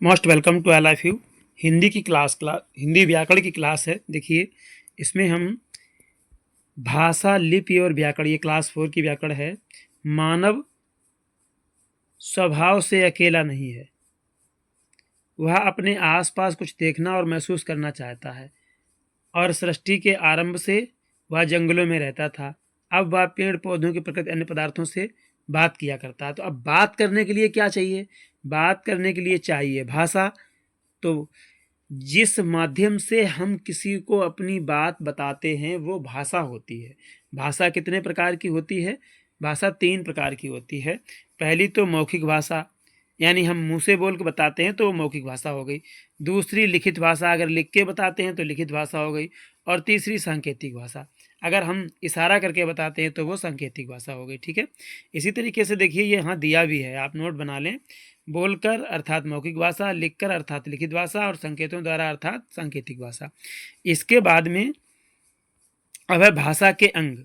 Most welcome to all of you. Hindi की class Hindi व्याकरण की क्लास है। देखिए, इसमें हम भाषा, लिपि और व्याकरण, ये क्लास 4 की व्याकरण है। मानव स्वभाव से अकेला नहीं है, वह अपने आसपास कुछ देखना और महसूस करना चाहता है। और सृष्टि के आरंभ से वह जंगलों में रहता था। अब वह पेड़ पौधों की प्रकृति अन्य पदार्थों से बात किया करता है। तो अब बात करने के लिए क्या चाहिए? बात करने के लिए चाहिए भाषा। तो जिस माध्यम से हम किसी को अपनी बात बताते हैं वो भाषा होती है। भाषा कितने प्रकार की होती है? भाषा 3 प्रकार की होती है। पहली तो मौखिक भाषा, यानी हम मुंह से बोल के बताते हैं तो वो मौखिक भाषा हो गई। दूसरी लिखित भाषा, अगर लिख के बताते हैं तो लिखित भाषा हो गई। और तीसरी सांकेतिक भाषा, अगर हम इशारा करके बताते हैं तो वो सांकेतिक भाषा हो गई। ठीक है, इसी तरीके से देखिए, ये यहाँ दिया भी है, आप नोट बना लें। बोलकर अर्थात मौखिक भाषा, लिखकर अर्थात लिखित भाषा और संकेतों द्वारा अर्थात सांकेतिक भाषा। इसके बाद में अब है भाषा के अंग।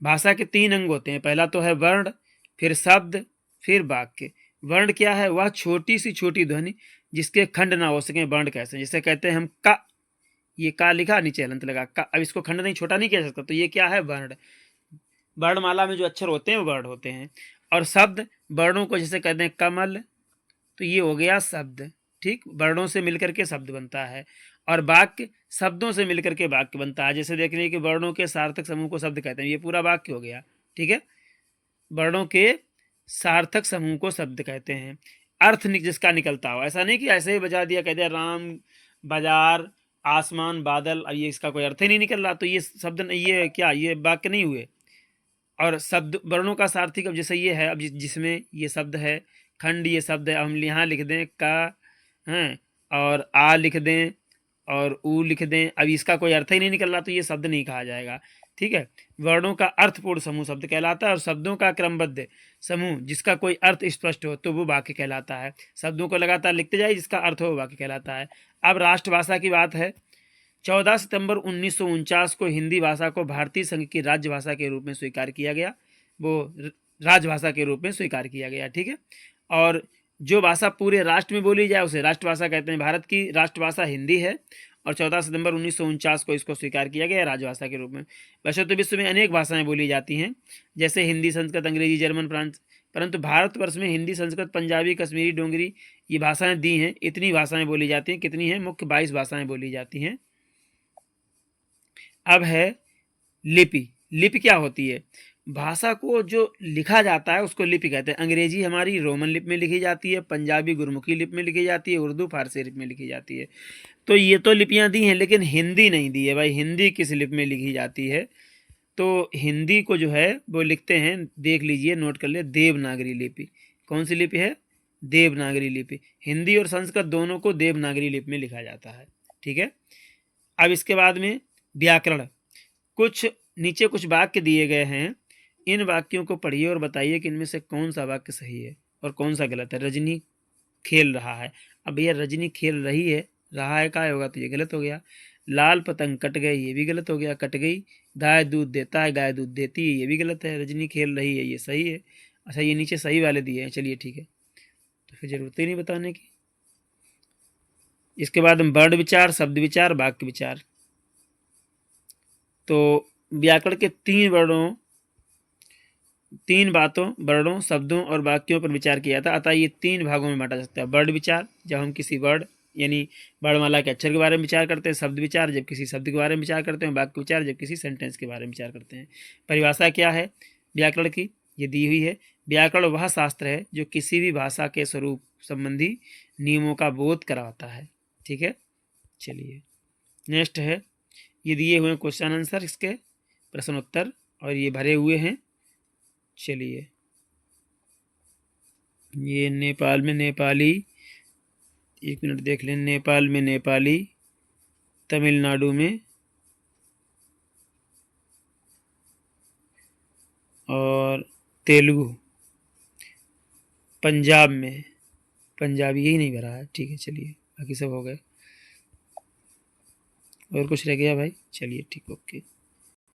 भाषा के 3 अंग होते हैं। पहला तो है वर्ण, फिर शब्द, फिर वाक्य। वर्ण क्या है? वह छोटी सी छोटी ध्वनि जिसके खंड ना हो सके, वर्ण कैसे? जैसे कहते हैं हम का, ये का लिखा, नीचे हलंत लगा का, अब इसको खंड नहीं, छोटा नहीं कह सकता, तो ये क्या है? वर्ण। वर्णमाला में जो अक्षर होते हैं वो वर्ण होते हैं। और शब्द, वर्णों को जैसे कहते हैं कमल, तो ये हो गया शब्द। ठीक, वर्णों से मिलकर के शब्द बनता है। और वाक्य, शब्दों से मिलकर के वाक्य बनता है। जैसे देखने कि वर्णों के सार्थक समूह को शब्द कहते हैं, ये पूरा वाक्य हो गया। ठीक है, वर्णों के सार्थक समूह को शब्द कहते हैं। अर्थ जिसका निकलता हो, ऐसा नहीं कि ऐसे ही बजा दिया, कह दिया राम, बाजार, आसमान, बादल, अब ये इसका कोई अर्थ ही नहीं निकल रहा, तो ये शब्द नहीं, ये क्या, ये वाक्य नहीं हुए। और शब्द, वर्णों का सार्थक, अब जैसे ये है, अब जिसमें ये शब्द है, खंड ये शब्द है, हम यहाँ लिख दें का, हैं, और आ लिख दें और ऊ लिख दें, अब इसका कोई अर्थ ही नहीं निकल रहा, तो ये शब्द नहीं कहा जाएगा। ठीक है, वर्णों का अर्थपूर्ण समूह शब्द कहलाता है। और शब्दों का क्रमबद्ध समूह जिसका कोई अर्थ स्पष्ट हो तो वो वाक्य कहलाता है। शब्दों को लगातार लिखते जाए, जिसका अर्थ हो वो वाक्य कहलाता है। अब राष्ट्रभाषा की बात है। 14 सितंबर 1949 को हिंदी भाषा को भारतीय संघ की राजभाषा के रूप में स्वीकार किया गया। वो राजभाषा के रूप में स्वीकार किया गया। ठीक है, और जो भाषा पूरे राष्ट्र में बोली जाए उसे राष्ट्रभाषा कहते हैं। भारत की राष्ट्रभाषा हिंदी है और 14 सितंबर 1949 को इसको स्वीकार किया गया राजभाषा के रूप में। वैसे तो विश्व में अनेक भाषाएं बोली जाती हैं, जैसे हिंदी, संस्कृत, अंग्रेजी, जर्मन, फ्रांस, परंतु भारतवर्ष में हिंदी, संस्कृत, पंजाबी, कश्मीरी, डोंगरी, ये भाषाएं दी हैं। इतनी भाषाएं बोली जाती हैं। कितनी हैं? मुख्य 22 भाषाएं बोली जाती हैं। अब है लिपि। लिपि क्या होती है? भाषा को जो लिखा जाता है उसको लिपि कहते हैं। अंग्रेजी हमारी रोमन लिपि में लिखी जाती है, पंजाबी गुरमुखी लिपि में लिखी जाती है, उर्दू फारसी लिपि में लिखी जाती है। तो ये तो लिपियां दी हैं, लेकिन हिंदी नहीं दी है भाई। हिंदी किस लिपि में लिखी जाती है? तो हिंदी को जो है वो लिखते हैं, देख लीजिए, नोट कर ले, देवनागरी लिपि। कौन सी लिपि है? देवनागरी लिपि। हिंदी और संस्कृत दोनों को देवनागरी लिपि में लिखा जाता है। ठीक है, अब इसके बाद में व्याकरण। कुछ नीचे कुछ वाक्य दिए गए हैं, इन वाक्यों को पढ़िए और बताइए कि इनमें से कौन सा वाक्य सही है और कौन सा गलत है। रजनी खेल रहा है, अब भैया रजनी खेल रही है, रहा है का होगा, तो ये गलत हो गया। लाल पतंग कट गई, ये भी गलत हो गया। कट गई। गाय दूध देता है, गाय दूध देती है, ये भी गलत है। रजनी खेल रही है, ये सही है। अच्छा, ये नीचे सही वाले दिए हैं, चलिए ठीक है, तो फिर जरूरत ही नहीं बताने की। इसके बाद हम वर्ण विचार, शब्द विचार, वाक्य विचार। तो व्याकरण के 3 बातों, वर्णों, शब्दों और वाक्यों पर विचार किया था। अतः ये 3 भागों में बांटा जा सकता है। वर्ण विचार, जब हम किसी वर्ड यानी वर्णमाला के अक्षर के बारे में विचार करते हैं। शब्द विचार, जब किसी शब्द के बारे में विचार करते हैं। वाक्य विचार, जब किसी सेंटेंस के बारे में विचार करते हैं। परिभाषा क्या है व्याकरण की? ये दी हुई है। व्याकरण वह शास्त्र है जो किसी भी भाषा के स्वरूप संबंधी नियमों का बोध कराता है। ठीक है, चलिए नेक्स्ट है, ये दिए हुए क्वेश्चन आंसर, इसके प्रश्न उत्तर, और ये भरे हुए हैं। चलिए, ये नेपाल में नेपाली, 1 मिनट देख लें। नेपाल में नेपाली, तमिलनाडु में, और तेलुगु, पंजाब में, पंजाबी यही नहीं भरा है। ठीक है, चलिए बाकी सब हो गए। और कुछ रह गया भाई? चलिए ठीक, ओके।